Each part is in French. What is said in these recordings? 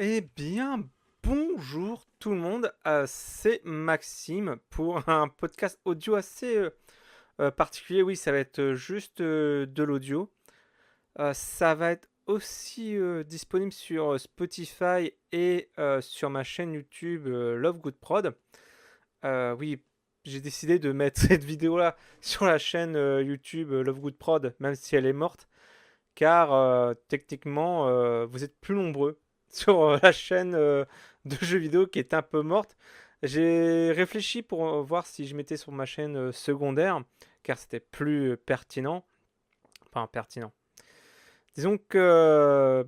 Eh bien, bonjour tout le monde, c'est Maxime pour un podcast audio assez particulier. Oui, ça va être juste de l'audio. Ça va être aussi disponible sur Spotify et sur ma chaîne YouTube Love Good Prod. Oui, j'ai décidé de mettre cette vidéo-là sur la chaîne YouTube Love Good Prod, même si elle est morte, car techniquement, vous êtes plus nombreux sur la chaîne de jeux vidéo qui est un peu morte. J'ai réfléchi pour voir si je mettais sur ma chaîne secondaire, car c'était plus pertinent. Enfin, pertinent. Disons que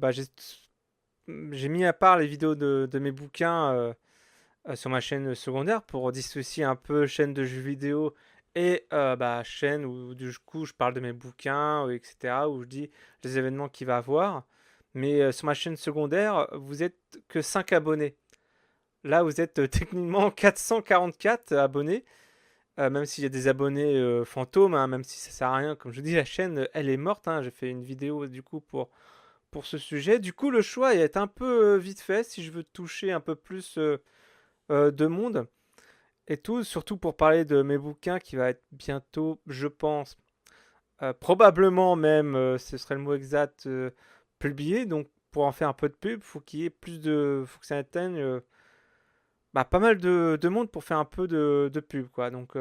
j'ai mis à part les vidéos de mes bouquins sur ma chaîne secondaire pour dissocier un peu chaîne de jeux vidéo et chaîne où du coup je parle de mes bouquins, etc., où je dis les événements qu'il va avoir. Mais sur ma chaîne secondaire, vous êtes que 5 abonnés. Là, vous êtes techniquement 444 abonnés, même s'il y a des abonnés fantômes, hein, même si ça sert à rien. Comme je vous dis, la chaîne, elle est morte, hein. J'ai fait une vidéo du coup pour ce sujet. Du coup, le choix est un peu vite fait si je veux toucher un peu plus de monde et tout, surtout pour parler de mes bouquins qui va être bientôt, je pense, probablement même, ce serait le mot exact, publié. Donc pour en faire un peu de pub, faut qu'il y ait faut que ça atteigne pas mal de monde pour faire un peu de pub, quoi. Donc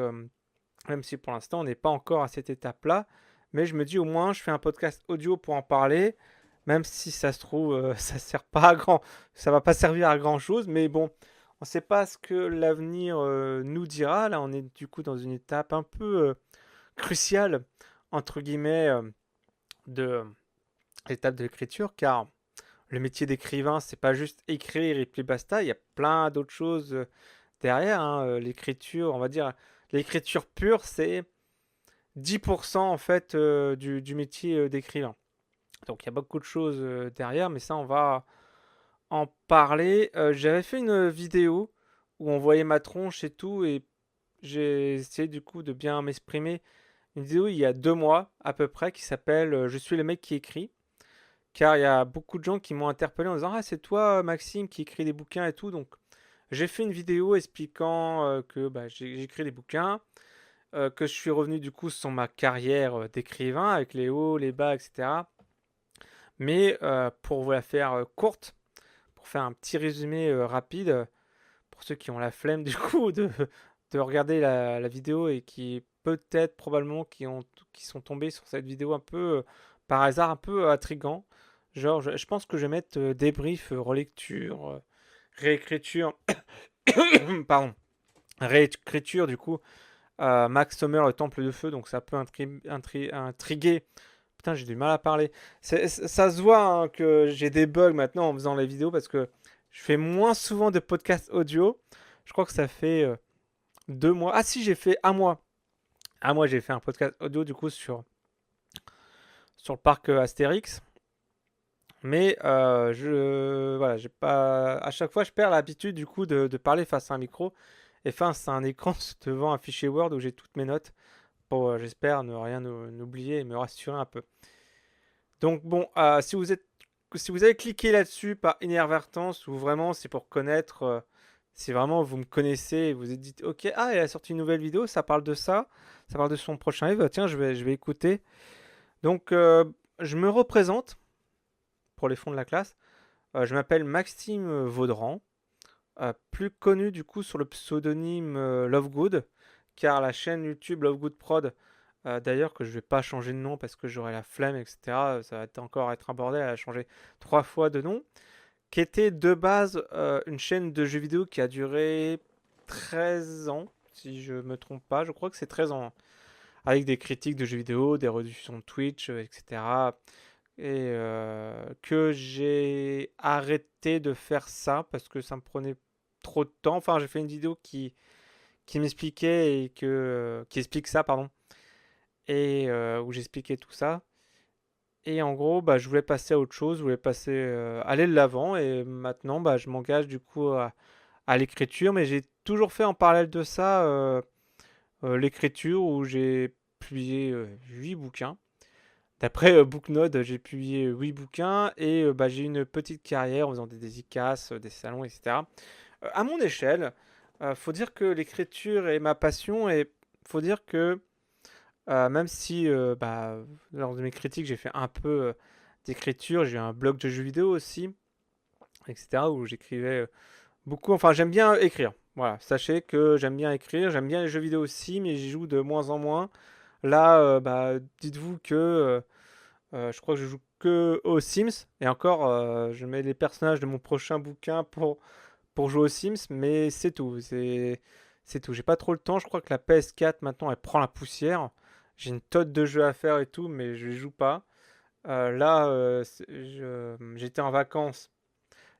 même si pour l'instant on n'est pas encore à cette étape-là, mais je me dis au moins je fais un podcast audio pour en parler, même si ça se trouve ça sert pas à grand, ça va pas servir à grand chose, mais bon, on ne sait pas ce que l'avenir nous dira. Là, on est du coup dans une étape un peu cruciale entre guillemets de l'étape de l'écriture, car le métier d'écrivain, c'est pas juste écrire et puis basta, il y a plein d'autres choses derrière, hein. L'écriture, on va dire, l'écriture pure, c'est 10% en fait du métier d'écrivain. Donc il y a beaucoup de choses derrière, mais ça on va en parler. J'avais fait une vidéo où on voyait ma tronche et tout, et j'ai essayé du coup de bien m'exprimer. Une vidéo il y a 2 mois à peu près qui s'appelle Je suis le mec qui écrit. Car il y a beaucoup de gens qui m'ont interpellé en disant ah, c'est toi, Maxime, qui écrit des bouquins et tout. Donc j'ai fait une vidéo expliquant que j'écris des bouquins, que je suis revenu du coup sur ma carrière d'écrivain avec les hauts, les bas, etc. Mais pour vous la faire courte, pour faire un petit résumé rapide, pour ceux qui ont la flemme du coup de regarder la vidéo et qui peut-être probablement qui sont tombés sur cette vidéo un peu par hasard, un peu intrigant. Genre, je pense que je vais mettre débrief, relecture, réécriture, pardon, réécriture du coup, Max Sommer, le Temple de Feu, donc ça peut intriguer. Putain, j'ai du mal à parler. Ça se voit hein, que j'ai des bugs maintenant en faisant les vidéos parce que je fais moins souvent de podcasts audio. Je crois que ça fait 2 mois. Ah si, j'ai fait un mois. Un mois, j'ai fait un podcast audio du coup sur le parc Astérix. Mais voilà, j'ai pas. À chaque fois, je perds l'habitude du coup de parler face à un micro et face à un écran devant un fichier Word où j'ai toutes mes notes pour, j'espère, ne rien oublier et me rassurer un peu. Donc bon, si vous avez cliqué là-dessus par inadvertance ou vraiment c'est pour connaître, si vraiment vous me connaissez et vous vous dites, ok, ah, elle a sorti une nouvelle vidéo, ça parle de son prochain livre, tiens, je vais écouter. Donc, je me représente pour les fonds de la classe. Je m'appelle Maxime Vaudran, plus connu du coup sur le pseudonyme Lovegood, car la chaîne YouTube Lovegood Prod, d'ailleurs que je vais pas changer de nom parce que j'aurai la flemme, etc. Ça va encore être un bordel, elle a changé 3 fois de nom, qui était de base une chaîne de jeux vidéo qui a duré 13 ans, si je me trompe pas, je crois que c'est 13 ans, hein, avec des critiques de jeux vidéo, des rediffusions de Twitch, etc. Et que j'ai arrêté de faire ça parce que ça me prenait trop de temps. Enfin, j'ai fait une vidéo qui m'expliquait et qui explique ça, pardon, et où j'expliquais tout ça. Et en gros, je voulais passer à autre chose, je voulais aller de l'avant, et maintenant, je m'engage du coup à l'écriture, mais j'ai toujours fait en parallèle de ça l'écriture où j'ai publié 8 bouquins. D'après Booknode, j'ai publié 8 bouquins et bah, j'ai eu une petite carrière en faisant des dédicaces, des salons, etc. À mon échelle, faut dire que l'écriture est ma passion et faut dire que même si bah, lors de mes critiques j'ai fait un peu d'écriture, j'ai eu un blog de jeux vidéo aussi, etc. où j'écrivais beaucoup. Enfin, j'aime bien écrire. Voilà, sachez que j'aime bien écrire, j'aime bien les jeux vidéo aussi, mais j'y joue de moins en moins. Là, bah, dites-vous que je crois que je joue que aux Sims. Et encore, je mets les personnages de mon prochain bouquin pour jouer aux Sims, mais c'est tout. C'est tout. J'ai pas trop le temps. Je crois que la PS4 maintenant elle prend la poussière. J'ai une tonne de jeux à faire et tout, mais je les joue pas. Là, j'étais en vacances.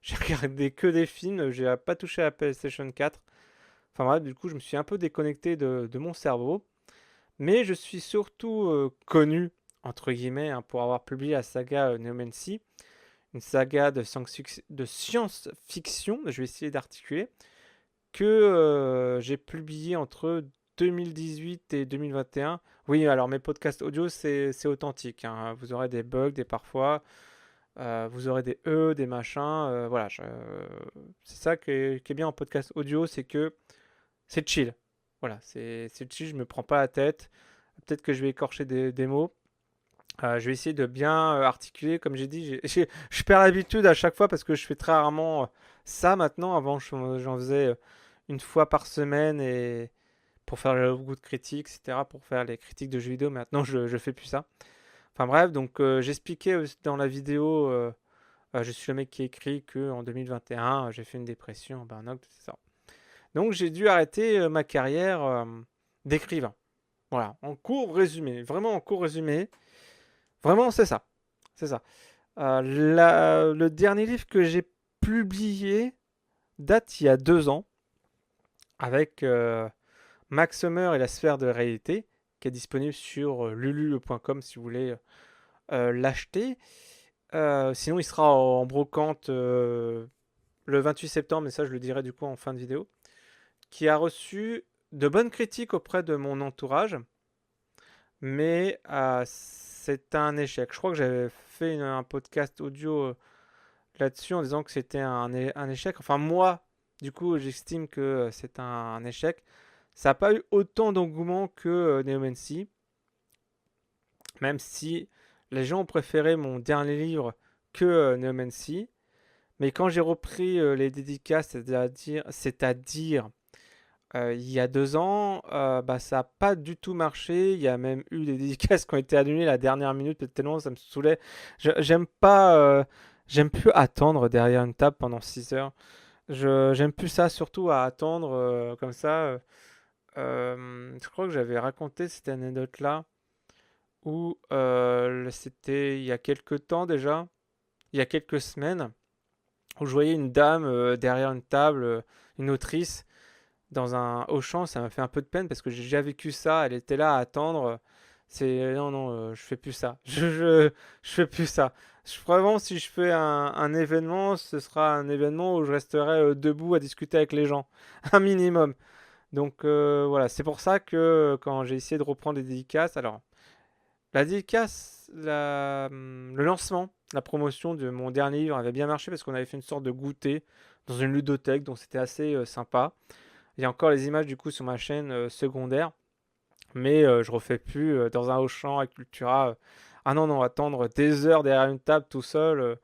J'ai regardé que des films. J'ai pas touché à la PlayStation 4. Enfin bref, du coup, je me suis un peu déconnecté de mon cerveau. Mais je suis surtout connu, entre guillemets, hein, pour avoir publié la saga Neomancy, une saga de science-fiction, je vais essayer d'articuler, que j'ai publié entre 2018 et 2021. Oui, alors mes podcasts audio, c'est authentique, hein. Vous aurez des bugs, des parfois, vous aurez des des machins. Voilà, c'est ça qui est bien en podcast audio, c'est que c'est chill. Voilà, c'est chill, je me prends pas la tête. Peut-être que je vais écorcher des mots. Je vais essayer de bien articuler, comme j'ai dit. Je perds l'habitude à chaque fois parce que je fais très rarement ça maintenant. Avant, j'en faisais une fois par semaine et pour faire le goût de critique, etc. Pour faire les critiques de jeux vidéo. Maintenant, je fais plus ça. Enfin bref, donc j'expliquais dans la vidéo, je suis le mec qui écrit que en 2021, j'ai fait une dépression, un burn-out, c'est ça. Donc j'ai dû arrêter ma carrière d'écrivain. Voilà, en court résumé, vraiment en court résumé. Vraiment, c'est ça. C'est ça. Le dernier livre que j'ai publié date il y a 2 ans avec Max Summer et la sphère de réalité, qui est disponible sur lulu.com si vous voulez l'acheter. Sinon, il sera en brocante le 28 septembre, mais ça, je le dirai du coup en fin de vidéo. Qui a reçu de bonnes critiques auprès de mon entourage, mais c'est un échec. Je crois que j'avais fait un podcast audio là-dessus en disant que c'était un échec. Enfin, moi, du coup, j'estime que c'est un échec. Ça n'a pas eu autant d'engouement que Neomancy, même si les gens ont préféré mon dernier livre que Neomancy. Mais quand j'ai repris les dédicaces, c'est-à-dire il y a 2 ans, bah, ça n'a pas du tout marché. Il y a même eu des dédicaces qui ont été annulées la dernière minute, peut-être tellement ça me saoulait. J'aime pas, j'aime plus attendre derrière une table pendant 6 heures. J'aime plus ça, surtout à attendre comme ça. Je crois que j'avais raconté cette anecdote-là où c'était il y a quelques temps déjà, il y a quelques semaines, où je voyais une dame derrière une table, une autrice dans un Auchan, ça m'a fait un peu de peine parce que j'ai déjà vécu ça. Elle était là à attendre. C'est non, non, je fais plus ça. Je fais plus ça. Vraiment, si je fais un événement, ce sera un événement où je resterai debout à discuter avec les gens, un minimum. Donc voilà, c'est pour ça que quand j'ai essayé de reprendre les dédicaces, alors la dédicace, le lancement, la promotion de mon dernier livre avait bien marché parce qu'on avait fait une sorte de goûter dans une ludothèque, donc c'était assez sympa. Il y a encore les images du coup sur ma chaîne secondaire, mais je refais plus dans un Auchan à Cultura. Ah non, non, attendre des heures derrière une table tout seul,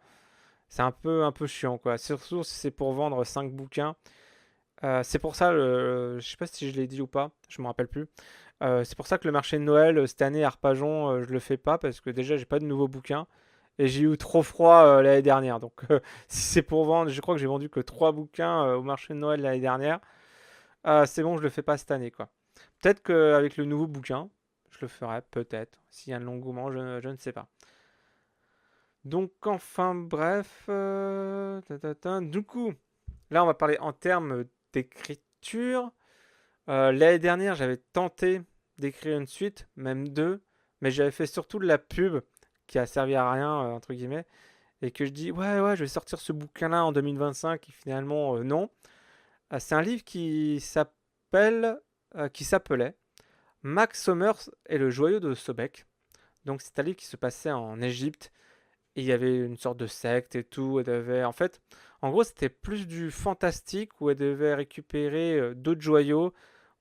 c'est un peu chiant quoi. Surtout si c'est pour vendre 5 bouquins. C'est pour ça, je sais pas si je l'ai dit ou pas, je me rappelle plus. C'est pour ça que le marché de Noël cette année à Arpajon, je le fais pas parce que déjà j'ai pas de nouveaux bouquins et j'ai eu trop froid l'année dernière. Donc si c'est pour vendre, je crois que j'ai vendu que 3 bouquins au marché de Noël l'année dernière. C'est bon, je le fais pas cette année, quoi. Peut-être qu'avec le nouveau bouquin, je le ferai, peut-être. S'il y a un engouement, je ne sais pas. Donc, enfin, bref. Du coup, là, on va parler en termes d'écriture. L'année dernière, j'avais tenté d'écrire une suite, même deux, mais j'avais fait surtout de la pub qui a servi à rien, entre guillemets, et que je dis, ouais, ouais, je vais sortir ce bouquin-là en 2025, et finalement, non. C'est un livre qui s'appelait Max Sommers et le joyau de Sobek. Donc c'est un livre qui se passait en Égypte et il y avait une sorte de secte et tout. Elle devait, en fait, en gros, c'était plus du fantastique où elle devait récupérer d'autres joyaux.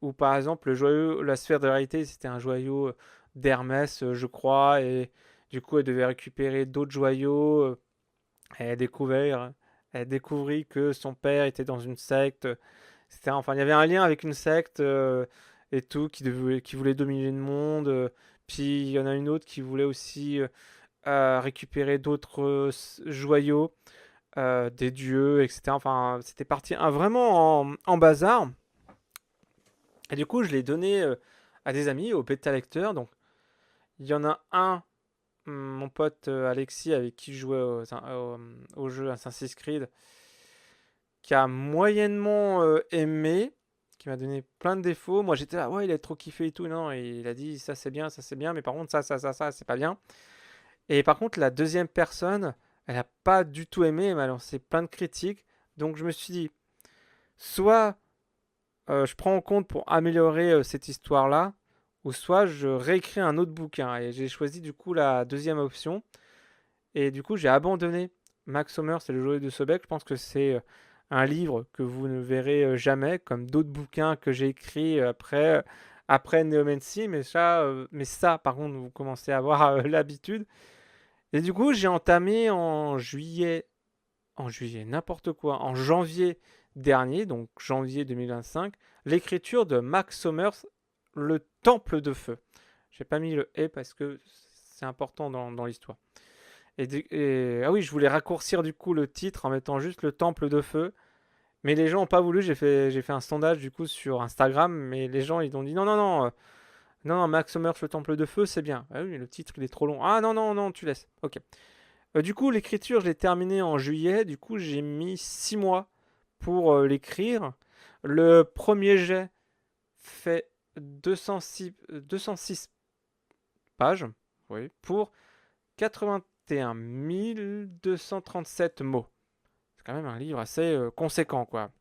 Ou par exemple, le joyau, la sphère de réalité, c'était un joyau d'Hermès, je crois, et du coup, elle devait récupérer d'autres joyaux. Elle a découvert, elle découvrit que son père était dans une secte. Enfin, il y avait un lien avec une secte et tout qui voulait dominer le monde. Puis il y en a une autre qui voulait aussi récupérer d'autres joyaux des dieux, etc. Enfin, c'était parti vraiment en bazar. Et du coup, je l'ai donné à des amis, au bêta lecteurs. Donc, il y en a un, mon pote Alexis, avec qui je jouais au jeu Assassin's Creed, qui a moyennement aimé, qui m'a donné plein de défauts. Moi, j'étais là, ouais, il a trop kiffé et tout. Non, et il a dit, ça c'est bien, mais par contre, ça, c'est pas bien. Et par contre, la deuxième personne, elle a pas du tout aimé, elle m'a lancé plein de critiques. Donc, je me suis dit, soit je prends en compte pour améliorer cette histoire-là, ou soit je réécris un autre bouquin. Et j'ai choisi du coup la deuxième option. Et du coup, j'ai abandonné Max Sommer, c'est le joyau de Sobek. Je pense que c'est un livre que vous ne verrez jamais, comme d'autres bouquins que j'ai écrits après Neomancy. Mais ça, par contre, vous commencez à avoir l'habitude. Et du coup, j'ai entamé en juillet, n'importe quoi, en janvier dernier, donc janvier 2025, l'écriture de Max Sommers, Le Temple de Feu. J'ai pas mis le et parce que c'est important dans l'histoire. Ah oui, je voulais raccourcir du coup le titre en mettant juste Le Temple de Feu. Mais les gens n'ont pas voulu, j'ai fait un sondage du coup sur Instagram, mais les gens ils ont dit non, non, non, non, non, Max Sommers, Le Temple de Feu, c'est bien. Ah oui, mais le titre il est trop long. Ah non, non, non, tu laisses. Ok. Du coup, l'écriture, je l'ai terminée en juillet. Du coup, j'ai mis 6 mois pour l'écrire. Le premier jet fait 206 pages, oui, pour 81 237 mots. C'est quand même un livre assez conséquent, quoi.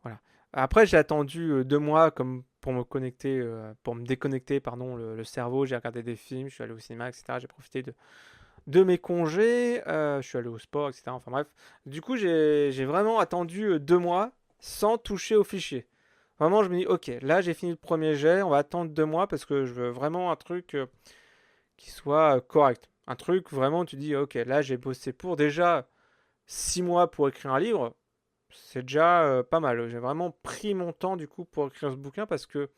Voilà. Après, j'ai attendu 2 mois comme pour me déconnecter, pardon, le cerveau. J'ai regardé des films, je suis allé au cinéma, etc. J'ai profité de mes congés, je suis allé au sport, etc. Enfin bref. Du coup, j'ai vraiment attendu 2 mois sans toucher au fichier. Vraiment, je me dis, ok, là j'ai fini le premier jet, on va attendre 2 mois parce que je veux vraiment un truc qui soit correct. Un truc vraiment, tu dis, ok, là j'ai bossé pour déjà 6 mois pour écrire un livre, c'est déjà pas mal. J'ai vraiment pris mon temps du coup pour écrire ce bouquin parce que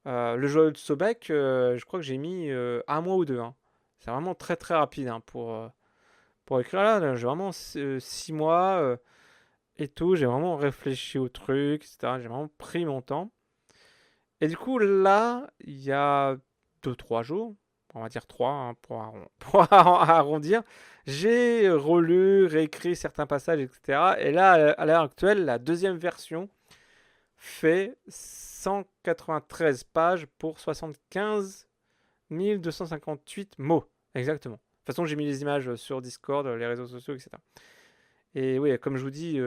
le joyau de Sobek, je crois que j'ai mis 1 mois ou deux, hein. C'est vraiment très très rapide hein, pour écrire là. J'ai vraiment 6 mois et tout. J'ai vraiment réfléchi au truc, etc. J'ai vraiment pris mon temps. Et du coup, là, il y a 2 3 jours, on va dire 3 hein, pour arrondir, j'ai relu, réécrit certains passages, etc. Et là, à l'heure actuelle, la deuxième version fait 193 pages pour 75 1258 mots. Exactement. De toute façon, j'ai mis les images sur Discord, les réseaux sociaux, etc. Et oui, comme je vous dis,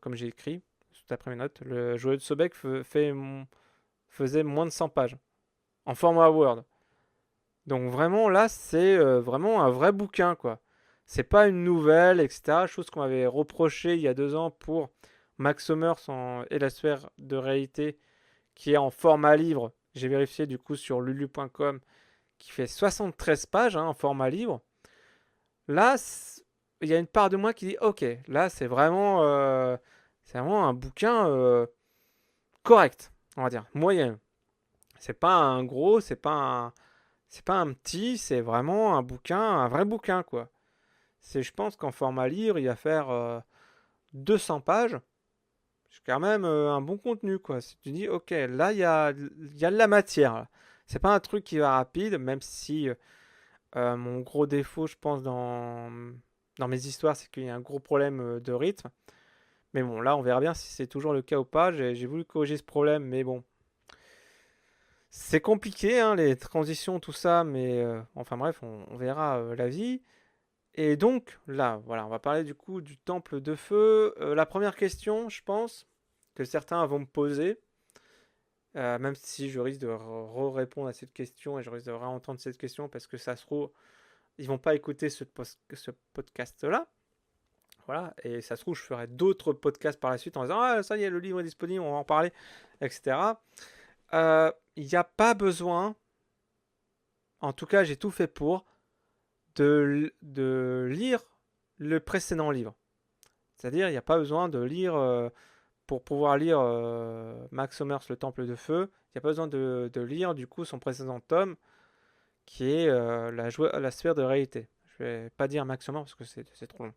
comme j'ai écrit, d'après mes notes, le joyau de Sobek faisait moins de 100 pages en format Word. Donc vraiment, là, c'est vraiment un vrai bouquin, quoi. C'est pas une nouvelle, etc. Chose qu'on m'avait reproché il y a 2 ans pour Max Sommers et la sphère de réalité qui est en format livre. J'ai vérifié du coup sur lulu.com qui fait 73 pages hein, en format livre. Là, il y a une part de moi qui dit ok, là c'est vraiment un bouquin correct, on va dire, moyen. C'est pas un gros, c'est pas un petit, c'est vraiment un bouquin, un vrai bouquin quoi. Je pense qu'en format livre, il va faire 200 pages. C'est quand même un bon contenu quoi. Si tu dis ok, là il y a de la matière. Là. C'est pas un truc qui va rapide, même si mon gros défaut, je pense, dans mes histoires, c'est qu'il y a un gros problème de rythme. Mais bon, là, on verra bien si c'est toujours le cas ou pas. J'ai voulu corriger ce problème, mais bon. C'est compliqué, hein, les transitions, tout ça, mais enfin bref, on verra la vie. Et donc, là, voilà, on va parler du coup du temple de feu. La première question, je pense, que certains vont me poser, même si je risque de répondre à cette question et je risque de réentendre cette question parce que ça se trouve, ils vont pas écouter ce podcast-là. Voilà, et ça se trouve, je ferai d'autres podcasts par la suite en disant ah, ça y est, le livre est disponible, on va en parler, etc. Il n'y a pas besoin, en tout cas, j'ai tout fait pour, de lire le précédent livre. C'est-à-dire, il n'y a pas besoin de lire, pour pouvoir lire Max Sommers, Le Temple de Feu, il n'y a pas besoin de lire du coup son précédent tome qui est la sphère de réalité. Je vais pas dire Max Sommers parce que c'est trop long.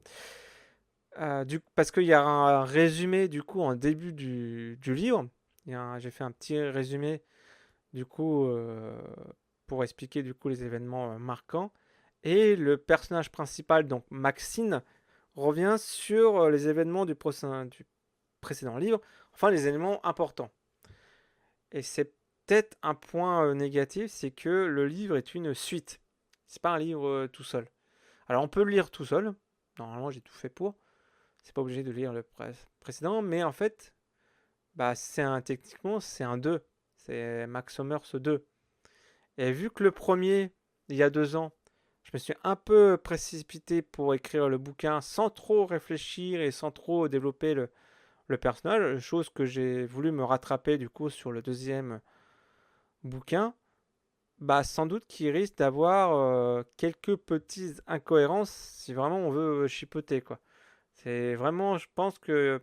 Parce qu'il y a un résumé du coup en début du livre. J'ai fait un petit résumé du coup pour expliquer du coup les événements marquants. Et le personnage principal, donc Maxine, revient sur les événements du précédent livre, enfin les éléments importants. Et c'est peut-être un point négatif, c'est que le livre est une suite. C'est pas un livre tout seul. Alors on peut le lire tout seul. Normalement j'ai tout fait pour. C'est pas obligé de lire le précédent, mais en fait, bah techniquement c'est un 2. C'est Max Sommers 2. Et vu que le premier, il y a 2 ans, je me suis un peu précipité pour écrire le bouquin sans trop réfléchir et sans trop développer le personnage, chose que j'ai voulu me rattraper du coup sur le deuxième bouquin, bah sans doute qu'il risque d'avoir quelques petites incohérences si vraiment on veut chipoter quoi. C'est vraiment, je pense que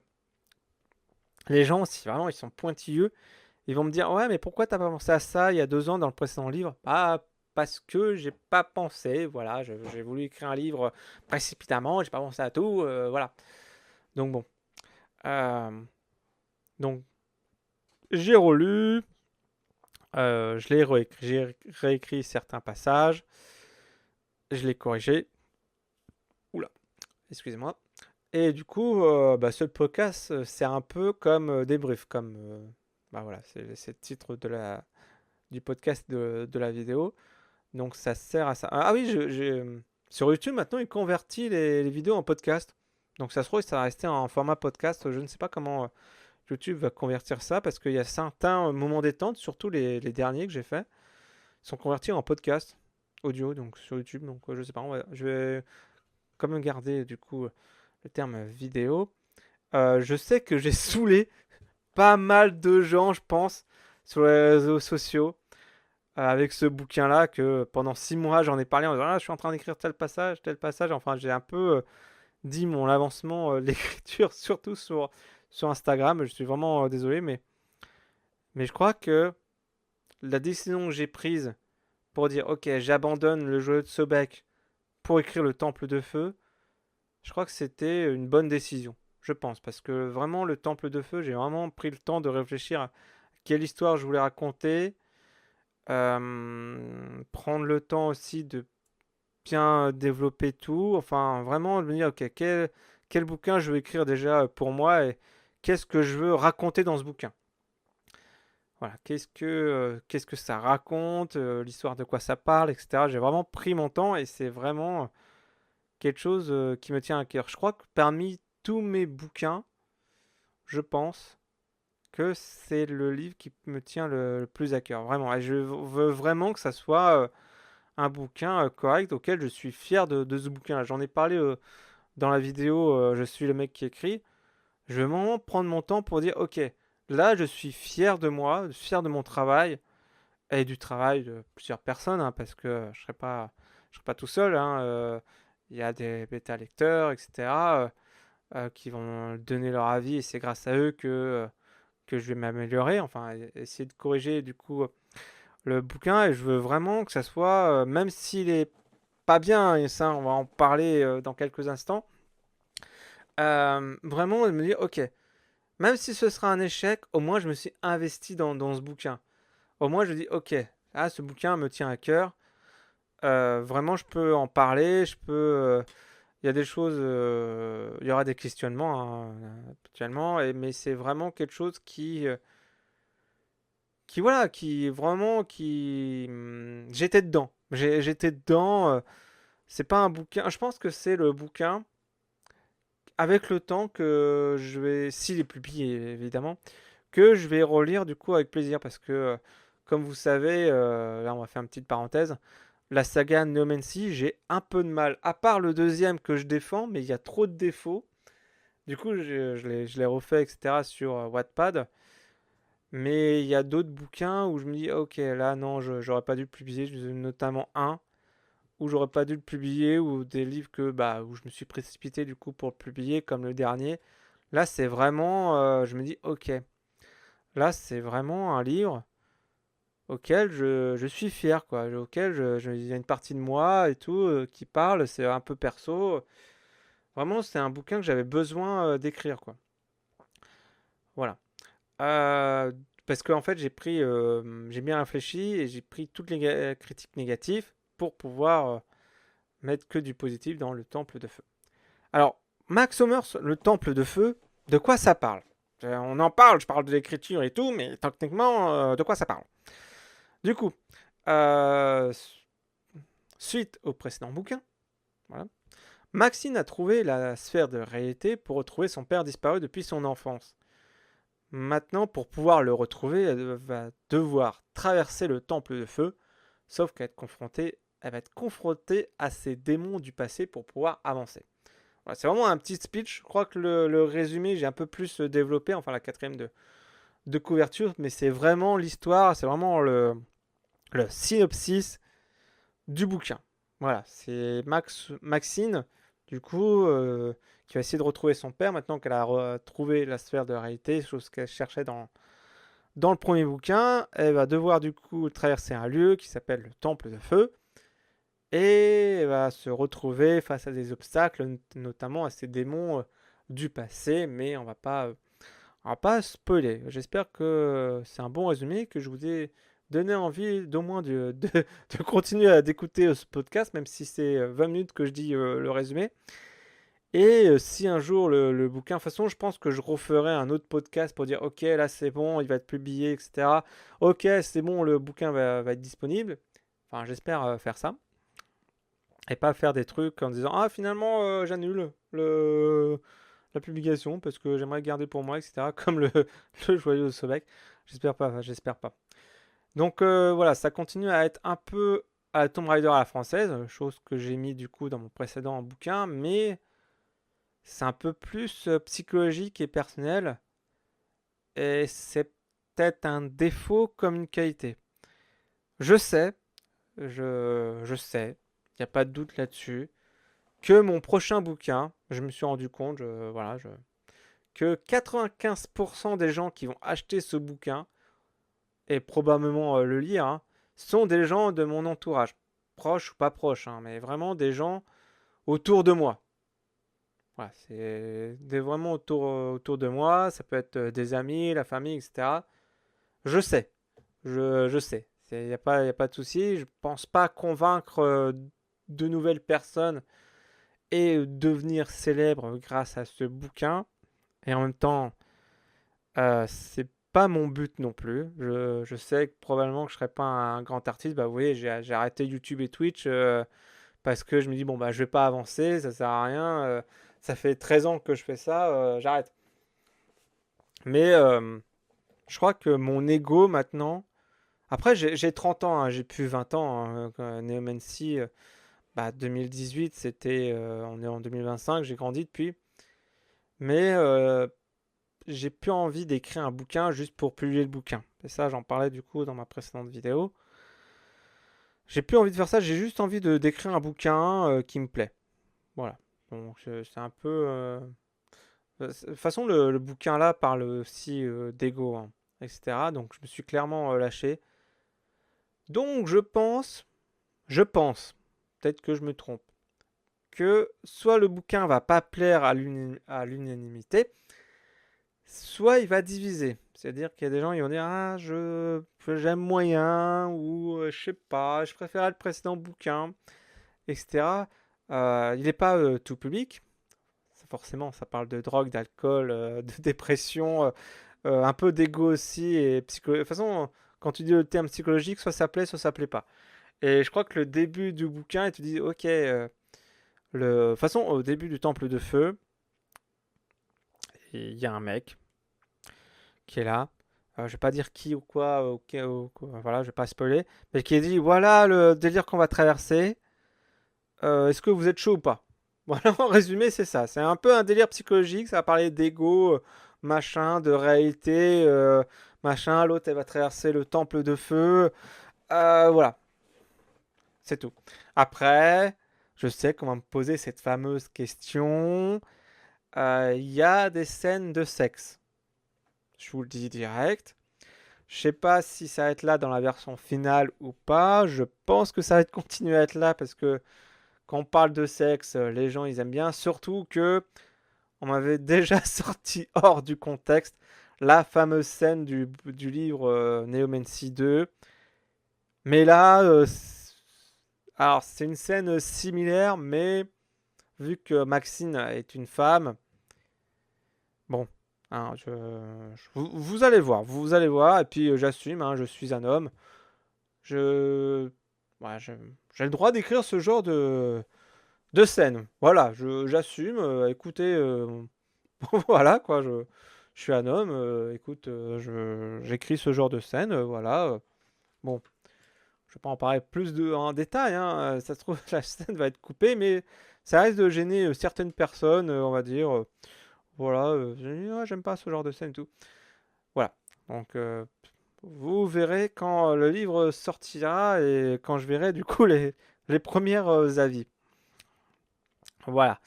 les gens, si vraiment ils sont pointilleux, ils vont me dire ouais mais pourquoi t'as pas pensé à ça il y a 2 ans dans le précédent livre? Bah parce que j'ai pas pensé, voilà, j'ai voulu écrire un livre précipitamment, j'ai pas pensé à tout, voilà. Donc bon, euh, donc j'ai relu, j'ai réécrit certains passages, je l'ai corrigé, oula, excusez-moi. Et du coup, bah, ce podcast, c'est un peu comme débrief, comme bah voilà, c'est le titre du podcast de la vidéo. Donc ça sert à ça. Ah oui, sur YouTube maintenant, ils convertissent les vidéos en podcast. Donc ça se trouve, ça va rester en format podcast. Je ne sais pas comment YouTube va convertir ça parce qu'il y a certains moments détente, surtout les derniers que j'ai faits, sont convertis en podcast audio, donc sur YouTube. Donc je sais pas, je vais quand même garder du coup le terme vidéo. Je sais que j'ai saoulé pas mal de gens, je pense, sur les réseaux sociaux avec ce bouquin-là que pendant 6 mois j'en ai parlé en disant ah, je suis en train d'écrire tel passage. Enfin, j'ai un peu dit mon avancement de l'écriture, surtout sur Instagram. Je suis vraiment désolé, mais je crois que la décision que j'ai prise pour dire ok, j'abandonne le jeu de Sobek pour écrire le Temple de Feu, je crois que c'était une bonne décision. Je pense, parce que vraiment, le Temple de Feu, j'ai vraiment pris le temps de réfléchir à quelle histoire je voulais raconter, prendre le temps aussi de bien développer tout, enfin vraiment de me dire, ok, quel bouquin je veux écrire déjà pour moi et qu'est-ce que je veux raconter dans ce bouquin. Voilà, qu'est-ce que ça raconte, l'histoire de quoi ça parle, etc. J'ai vraiment pris mon temps et c'est vraiment quelque chose qui me tient à cœur. Je crois que parmi tous mes bouquins, je pense que c'est le livre qui me tient le plus à cœur. Vraiment. Et je veux vraiment que ça soit un bouquin correct auquel je suis fier de ce bouquin. J'en ai parlé dans la vidéo Je suis le mec qui écrit. Je vais vraiment prendre mon temps pour dire ok, là je suis fier de moi, fier de mon travail et du travail de plusieurs personnes hein, parce que je serai pas tout seul. Hein, il y a des bêta lecteurs, etc. Qui vont donner leur avis et c'est grâce à eux que je vais m'améliorer, enfin essayer de corriger du coup le bouquin et je veux vraiment que ça soit, même s'il est pas bien, et ça on va en parler dans quelques instants, vraiment de me dire ok, même si ce sera un échec, au moins je me suis investi dans ce bouquin. Au moins je dis ok, ah, ce bouquin me tient à cœur, vraiment je peux en parler, je peux... il y a des choses, il y aura des questionnements hein, actuellement, mais c'est vraiment quelque chose qui voilà, qui vraiment, j'étais dedans. J'étais dedans. C'est pas un bouquin. Je pense que c'est le bouquin avec le temps que je vais, s'il est publié évidemment, que je vais relire du coup avec plaisir parce que, comme vous savez, là on va faire une petite parenthèse, la saga No Man's Sky, j'ai un peu de mal, à part le deuxième que je défends, mais il y a trop de défauts. Du coup, je l'ai refait, etc. sur Wattpad. Mais il y a d'autres bouquins où je me dis, ok, là non, j'aurais pas dû le publier, notamment un où j'aurais pas dû le publier, ou des livres où je me suis précipité du coup pour le publier, comme le dernier. Là, c'est vraiment, je me dis, ok, là, c'est vraiment un livre auquel je suis fier, quoi, auquel il y a une partie de moi et tout qui parle, c'est un peu perso. Vraiment, c'est un bouquin que j'avais besoin d'écrire, quoi. Voilà. Euh, Parce qu'en fait, j'ai bien réfléchi et j'ai pris toutes les critiques négatives pour pouvoir mettre que du positif dans le Temple de Feu. Alors, Max Sommers, le Temple de Feu, de quoi ça parle? On en parle, je parle de l'écriture et tout, mais techniquement, de quoi ça parle? Du coup, euh, suite au précédent bouquin, voilà, Maxine a trouvé la sphère de réalité pour retrouver son père disparu depuis son enfance. Maintenant, pour pouvoir le retrouver, elle va devoir traverser le temple de feu, sauf elle va être confrontée à ses démons du passé pour pouvoir avancer. Voilà, c'est vraiment un petit speech. Je crois que le résumé, j'ai un peu plus développé, enfin la quatrième de couverture, mais c'est vraiment l'histoire, c'est vraiment le synopsis du bouquin. Voilà, c'est Maxine, du coup, qui va essayer de retrouver son père maintenant qu'elle a retrouvé la sphère de la réalité, chose qu'elle cherchait dans le premier bouquin. Elle va devoir du coup traverser un lieu qui s'appelle le Temple de Feu et elle va se retrouver face à des obstacles, notamment à ces démons du passé, mais on va pas spoiler. J'espère que c'est un bon résumé, que je vous ai donné envie d'au moins de continuer à d'écouter ce podcast, même si c'est 20 minutes que je dis le résumé. Et si un jour le bouquin, de toute façon, je pense que je referai un autre podcast pour dire, ok, là c'est bon, il va être publié, etc. Ok, c'est bon, le bouquin va être disponible. Enfin, j'espère faire ça. Et pas faire des trucs en disant, ah, finalement, j'annule la publication parce que j'aimerais garder pour moi, etc. Comme le joyau de Sobek. J'espère pas, enfin, j'espère pas. Donc voilà, ça continue à être un peu à la Tomb Raider à la française, chose que j'ai mis du coup dans mon précédent bouquin, mais c'est un peu plus psychologique et personnel, et c'est peut-être un défaut comme une qualité. Je sais, je sais, il n'y a pas de doute là-dessus, que mon prochain bouquin, je me suis rendu compte, que 95% des gens qui vont acheter ce bouquin, et probablement le lire, hein, sont des gens de mon entourage. Proches ou pas proches, hein, mais vraiment des gens autour de moi. Voilà, vraiment autour de moi. Ça peut être des amis, la famille, etc. Je sais. Je sais. Il n'y a y a pas de souci. Je ne pense pas convaincre de nouvelles personnes et devenir célèbre grâce à ce bouquin. Et en même temps, c'est pas mon but non plus. Je sais que probablement que je serai pas un grand artiste. Bah, vous voyez, j'ai arrêté YouTube et Twitch parce que je me dis, bon, bah, je vais pas avancer, ça sert à rien. Ça fait 13 ans que je fais ça, j'arrête. Mais je crois que mon ego maintenant. Après, j'ai 30 ans, hein, j'ai plus 20 ans. Neomancy, 2018, on est en 2025, j'ai grandi depuis. Mais j'ai plus envie d'écrire un bouquin juste pour publier le bouquin. Et ça, j'en parlais du coup dans ma précédente vidéo. J'ai plus envie de faire ça, j'ai juste envie d'écrire un bouquin qui me plaît. Voilà. Donc c'est un peu. De toute façon, le bouquin là parle aussi d'ego, hein, etc. Donc je me suis clairement lâché. Donc je pense, peut-être que je me trompe, que soit le bouquin va pas plaire à l'unanimité, soit il va diviser. C'est-à-dire qu'il y a des gens qui vont dire, ah, j'aime moyen, ou je sais pas, je préfère le précédent bouquin, etc. Il n'est pas tout public. Forcément, ça parle de drogue, d'alcool, de dépression, un peu d'ego aussi, et de toute façon, quand tu dis le terme psychologique, soit ça plaît pas. Et je crois que le début du bouquin, il te dit, ok, de toute façon, au début du Temple de Feu, il y a un mec qui est là. je vais pas dire qui ou quoi, voilà, je vais pas spoiler, mais qui dit voilà le délire qu'on va traverser. Est-ce que vous êtes chaud ou pas? Voilà, en résumé, c'est ça. C'est un peu un délire psychologique. Ça va parler d'ego, machin, de réalité, machin. L'autre, elle va traverser le temple de feu. Voilà, c'est tout. Après, je sais qu'on va me poser cette fameuse question. Il y a des scènes de sexe. Je vous le dis direct. Je sais pas si ça va être là dans la version finale ou pas. Je pense que ça va être continuer à être là parce que quand on parle de sexe, les gens ils aiment bien. Surtout que on m'avait déjà sorti hors du contexte la fameuse scène du livre Néomancy 2. Mais là, alors c'est une scène similaire, mais vu que Maxine est une femme, bon, hein, vous allez voir, vous allez voir. Et puis j'assume, hein, je suis un homme. Je, ouais, j'ai le droit d'écrire ce genre de scène. Voilà, j'assume. Écoutez, voilà quoi, je suis un homme. Écoute, j'écris ce genre de scène. Voilà. Bon, je vais pas en parler plus en détail. Hein, ça se trouve, la scène va être coupée, mais ça risque de gêner certaines personnes, on va dire. Voilà, ah, j'aime pas ce genre de scène et tout. Voilà. Donc, vous verrez quand le livre sortira et quand je verrai du coup les premiers avis. Voilà.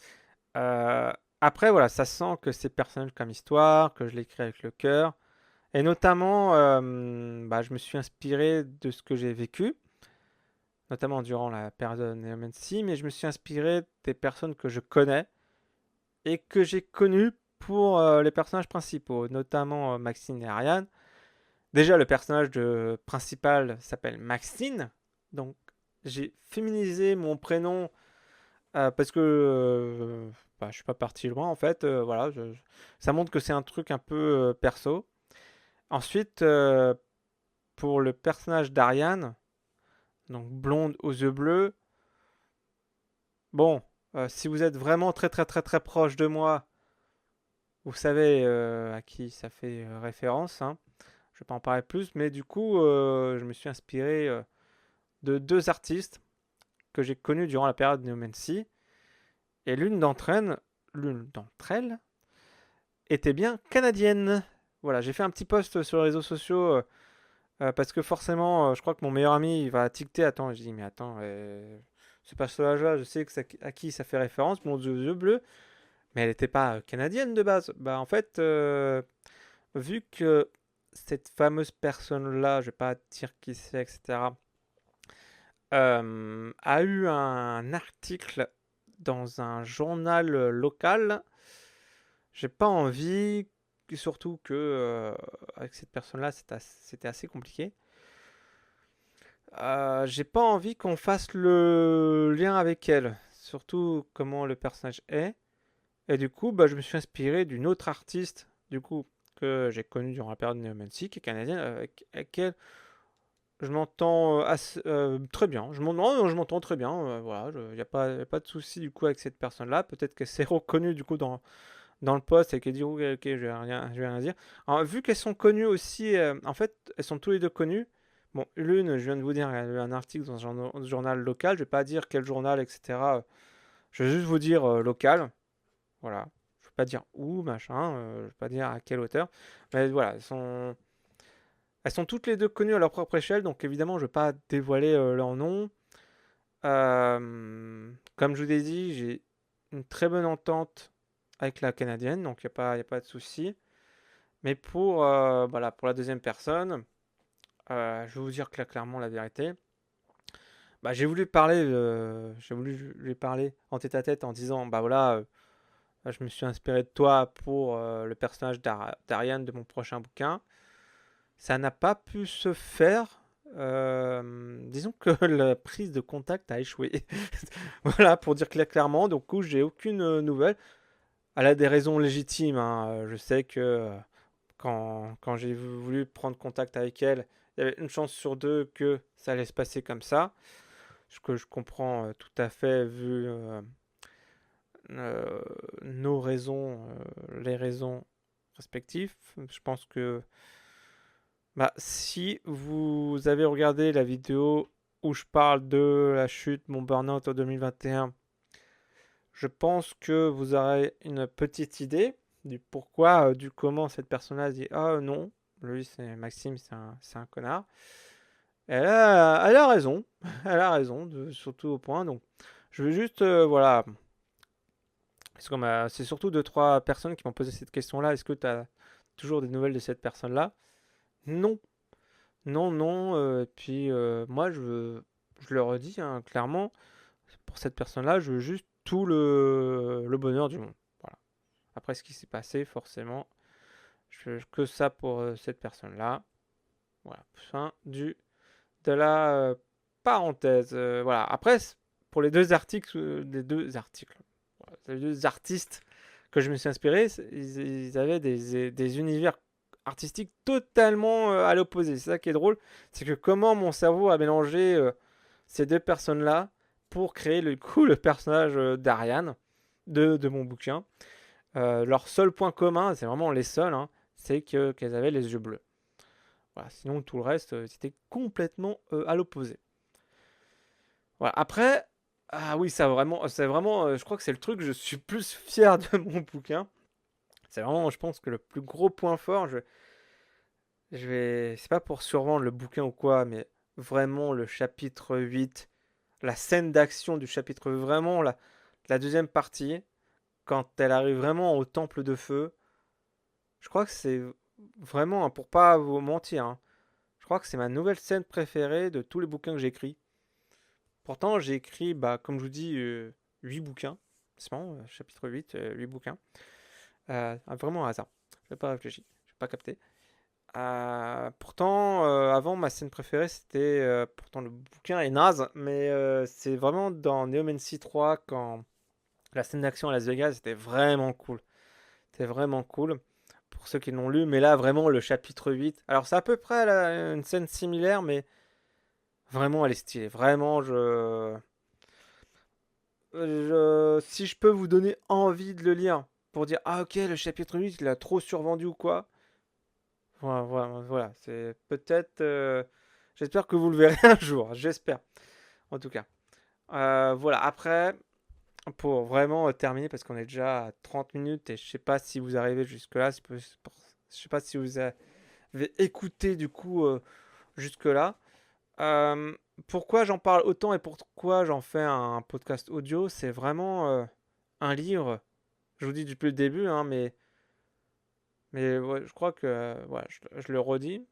Euh, Après, voilà, ça sent que c'est personnel comme histoire, que je l'écris avec le cœur. Et notamment, bah, je me suis inspiré de ce que j'ai vécu, notamment durant la période de Néomancy, mais je me suis inspiré des personnes que je connais et que j'ai connues pour les personnages principaux, notamment Maxine et Ariane. Déjà, le personnage principal s'appelle Maxine, donc j'ai féminisé mon prénom parce que bah, je suis pas parti loin en fait. Voilà, ça montre que c'est un truc un peu perso. Ensuite, pour le personnage d'Ariane, donc blonde aux yeux bleus, bon, si vous êtes vraiment très très très très proche de moi, vous savez à qui ça fait référence. Hein. Je vais pas en parler plus, mais du coup, je me suis inspiré de deux artistes que j'ai connus durant la période Neomancy, et l'une d'entre elles était bien canadienne. Voilà, j'ai fait un petit post sur les réseaux sociaux parce que forcément, je crois que mon meilleur ami il va ticter. Attends, je dis, mais attends, ce personnage-là, je sais que à qui ça fait référence, mon yeux bleus, mais elle n'était pas canadienne de base. Bah, en fait, vu que cette fameuse personne-là, je vais pas dire qui c'est, etc., a eu un article dans un journal local. J'ai pas envie, surtout que avec cette personne-là, c'était assez compliqué. J'ai pas envie qu'on fasse le lien avec elle, surtout comment le personnage est. Et du coup, bah, je me suis inspiré d'une autre artiste, du coup, que j'ai connue durant la période de Néomancy, qui est canadienne, avec laquelle je m'entends très bien. Non, je m'entends très bien. Voilà, il n'y a pas de souci du coup avec cette personne-là. Peut-être qu'elle s'est reconnue du coup dans le poste et qu'elle dit ok, ok, je vais rien dire. Alors, vu qu'elles sont connues aussi, en fait, elles sont tous les deux connues. Bon, l'une, je viens de vous dire, elle a eu un article dans un journal local. Je vais pas dire quel journal, etc. Je vais juste vous dire local. Voilà. Je vais pas dire où, machin. Je vais pas dire à quelle hauteur. Mais voilà, elles sont toutes les deux connues à leur propre échelle. Donc évidemment, je vais pas dévoiler leur nom. Comme je vous l'ai dit, j'ai une très bonne entente avec la canadienne, donc il y a pas de souci. Mais voilà, pour la deuxième personne, je vais vous dire clairement la vérité. Bah, j'ai voulu lui parler en tête à tête en disant, bah voilà, je me suis inspiré de toi pour le personnage d'Ariane de mon prochain bouquin. Ça n'a pas pu se faire. Disons que la prise de contact a échoué. Voilà, pour dire clairement. Donc, du coup, j'ai aucune nouvelle. Elle a des raisons légitimes. Hein. Je sais que quand j'ai voulu prendre contact avec elle, il y avait une chance sur deux que ça allait se passer comme ça. Ce que je comprends tout à fait vu euh, nos raisons, les raisons respectives. Je pense que Bah, si vous avez regardé la vidéo où je parle de la chute, mon burn-out en 2021, je pense que vous aurez une petite idée du pourquoi, du comment cette personne-là dit ah non, lui c'est Maxime, c'est un connard. Elle a raison, elle a raison, surtout au point. Donc, je veux juste, voilà, c'est surtout deux trois personnes qui m'ont posé cette question-là. Est-ce que tu as toujours des nouvelles de cette personne-là? Non, non, non. Puis moi, je le redis hein, clairement, pour cette personne-là, je veux juste tout le bonheur du monde. Voilà. Après ce qui s'est passé, forcément, je veux que ça pour cette personne-là. Voilà. Fin de la parenthèse. Voilà. Après, pour les deux artistes que je me suis inspiré, ils avaient des univers artistiques totalement à l'opposé. C'est ça qui est drôle, c'est que comment mon cerveau a mélangé ces deux personnes-là pour créer le personnage d'Ariane de mon bouquin. Leur seul point commun, c'est vraiment les seuls, hein, c'est qu'elles avaient les yeux bleus. Voilà, sinon tout le reste, c'était complètement à l'opposé. Voilà. Après, ah oui, c'est vraiment, je crois que c'est le truc, je suis plus fier de mon bouquin. C'est vraiment, je pense que le plus gros point fort, c'est pas pour survendre le bouquin ou quoi, mais vraiment le chapitre 8, la scène d'action du chapitre, vraiment la deuxième partie, quand elle arrive vraiment au temple de feu, je crois que c'est vraiment, hein, pour pas vous mentir, hein, je crois que c'est ma nouvelle scène préférée de tous les bouquins que j'écris. Pourtant, j'ai écrit, bah, comme je vous dis, 8 bouquins. C'est marrant, chapitre 8, 8 bouquins. Vraiment un hasard. Je n'ai pas réfléchi, je n'ai pas capté. Pourtant, avant, ma scène préférée, c'était. Pourtant, le bouquin est naze, mais c'est vraiment dans Neomancy 3, quand la scène d'action à Las Vegas, c'était vraiment cool. C'était vraiment cool pour ceux qui l'ont lu, mais là, vraiment, le chapitre 8. Alors, c'est à peu près une scène similaire, mais vraiment, elle est stylée. Vraiment, si je peux vous donner envie de le lire pour dire ah ok le chapitre 8 il a trop survendu ou quoi, voilà, c'est peut-être j'espère que vous le verrez un jour, j'espère en tout cas. Voilà, après pour vraiment terminer parce qu'on est déjà à 30 minutes et je sais pas si vous arrivez jusque là, je sais pas si vous avez écouté du coup jusque là. Euh, Pourquoi j'en parle autant et pourquoi j'en fais un podcast audio, c'est vraiment un livre. Je vous dis depuis le début, hein, mais ouais, je crois que ouais, je le redis,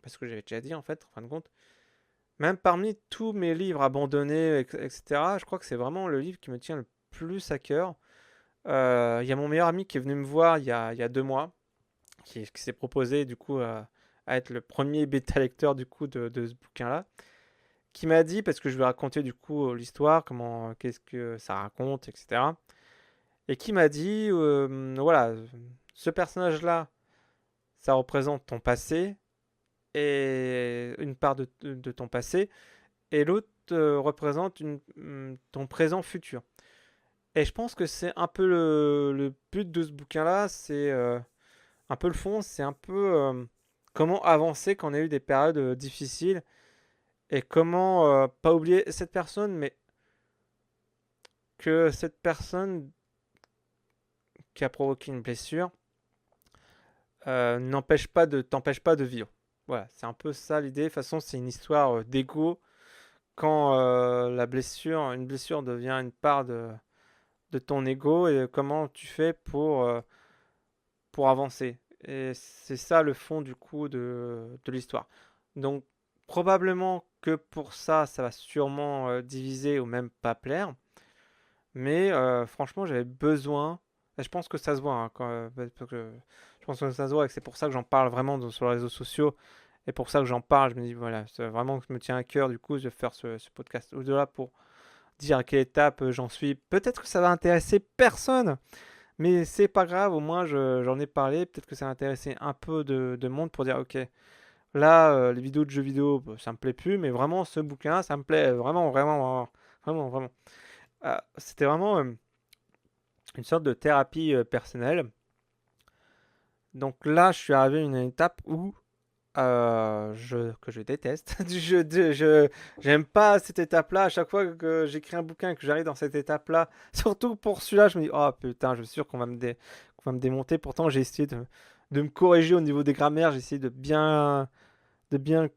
parce que j'avais déjà dit en fait, en fin de compte. Même parmi tous mes livres abandonnés, etc., je crois que c'est vraiment le livre qui me tient le plus à cœur. Il y a mon meilleur ami qui est venu me voir il y a 2 mois, qui s'est proposé du coup à être le premier bêta lecteur du coup de ce bouquin-là, qui m'a dit, parce que je lui ai raconté du coup l'histoire, comment, qu'est-ce que ça raconte, etc. Et qui m'a dit, voilà, ce personnage-là, ça représente ton passé et une part de ton passé, et l'autre représente ton présent futur. Et je pense que c'est un peu le but de ce bouquin-là, c'est un peu le fond, c'est un peu comment avancer quand on a eu des périodes difficiles et comment pas oublier cette personne, mais que cette personne qui a provoqué une blessure t'empêche pas de vivre. Voilà, c'est un peu ça l'idée. De toute façon, c'est une histoire d'ego. Quand une blessure devient une part de ton ego et comment tu fais pour avancer. Et c'est ça le fond du coup de l'histoire. Donc probablement que pour ça, ça va sûrement diviser ou même pas plaire. Mais franchement, j'avais besoin. Et je pense que ça se voit. Hein, je pense que ça se voit et que c'est pour ça que j'en parle vraiment sur les réseaux sociaux. Et pour ça que j'en parle, je me dis, voilà, c'est vraiment que je me tiens à cœur du coup de faire ce podcast au-delà pour dire à quelle étape j'en suis. Peut-être que ça va intéresser personne, mais c'est pas grave, au moins j'en ai parlé. Peut-être que ça va intéresser un peu de monde pour dire, ok, là, les vidéos de jeux vidéo, bah, ça me plaît plus, mais vraiment ce bouquin, ça me plaît vraiment, vraiment, vraiment, vraiment. C'était vraiment une sorte de thérapie personnelle. Donc là, je suis arrivé à une étape où que je déteste. J'aime pas cette étape-là. À chaque fois que j'écris un bouquin et que j'arrive dans cette étape-là, surtout pour celui-là, je me dis, oh putain, je suis sûr qu'on va me démonter. Pourtant, j'ai essayé de me corriger au niveau des grammaires. J'ai essayé de bien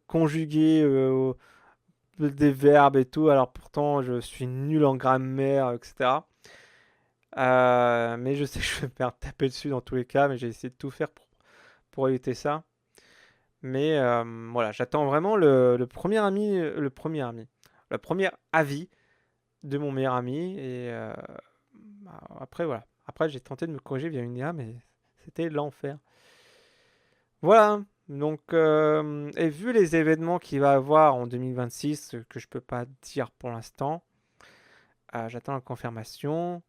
conjuguer des verbes et tout. Alors pourtant, je suis nul en grammaire, etc. Mais je sais que je vais me faire taper dessus dans tous les cas. Mais j'ai essayé de tout faire pour éviter ça. Mais voilà, j'attends vraiment le premier ami, le premier avis de mon meilleur ami. Et après, voilà. Après, j'ai tenté de me corriger via une IA, mais c'était l'enfer. Voilà. Donc, et vu les événements qu'il va avoir en 2026, que je peux pas dire pour l'instant, j'attends la confirmation.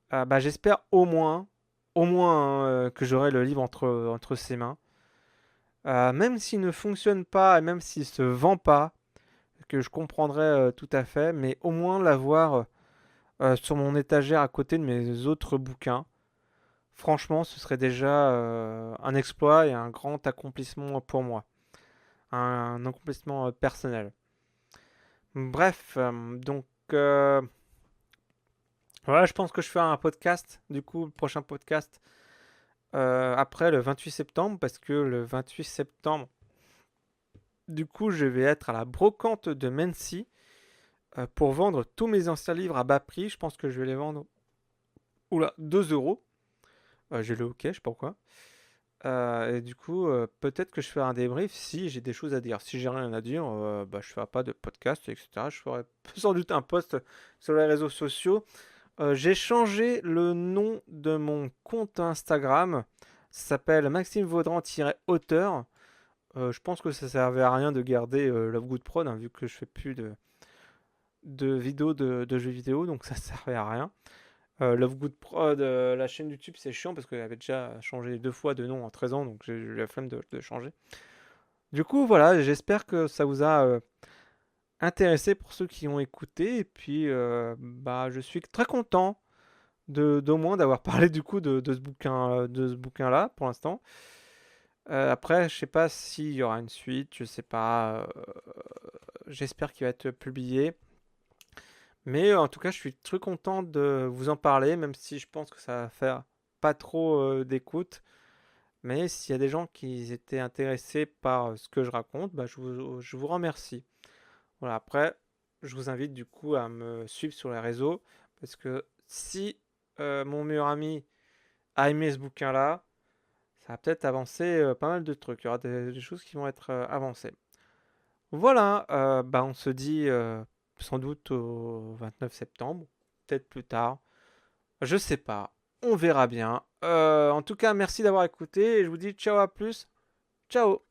Bah, j'espère au moins hein, que j'aurai le livre entre ses mains. Même s'il ne fonctionne pas et même s'il se vend pas, que je comprendrais tout à fait, mais au moins l'avoir sur mon étagère à côté de mes autres bouquins, franchement, ce serait déjà un exploit et un grand accomplissement pour moi, un accomplissement personnel. Bref, donc voilà, je pense que je ferai un podcast, du coup, le prochain podcast après le 28 septembre, parce que le 28 septembre, du coup, je vais être à la brocante de Mency pour vendre tous mes anciens livres à bas prix. Je pense que je vais les vendre, oula, 2 euros. J'ai le OK, je sais pas pourquoi. Et du coup, peut-être que je ferai un débrief si j'ai des choses à dire. Si j'ai rien à dire, bah, je ferai pas de podcast, etc. Je ferai sans doute un post sur les réseaux sociaux. J'ai changé le nom de mon compte Instagram. Ça s'appelle Maxime Vaudran-auteur. Je pense que ça servait à rien de garder Love Good Prod, hein, vu que je fais plus de vidéos de jeux vidéo, donc ça servait à rien. Love Good Prod, la chaîne YouTube, c'est chiant parce qu'elle avait déjà changé 2 fois de nom en 13 ans, donc j'ai eu la flemme de changer. Du coup, voilà, j'espère que ça vous a intéressé pour ceux qui ont écouté. Et puis, bah, je suis très content d'au moins d'avoir parlé du coup de ce bouquin-là pour l'instant. Après, je sais pas s'il y aura une suite, je sais pas. J'espère qu'il va être publié. Mais en tout cas, je suis très content de vous en parler, même si je pense que ça va faire pas trop d'écoute. Mais s'il y a des gens qui étaient intéressés par ce que je raconte, bah, je vous remercie. Voilà, après, je vous invite du coup à me suivre sur les réseaux, parce que si mon meilleur ami a aimé ce bouquin-là, ça va peut-être avancer pas mal de trucs. Il y aura des choses qui vont être avancées. Voilà, bah, on se dit sans doute au 29 septembre, peut-être plus tard. Je sais pas, on verra bien. En tout cas, merci d'avoir écouté et je vous dis ciao à plus. Ciao.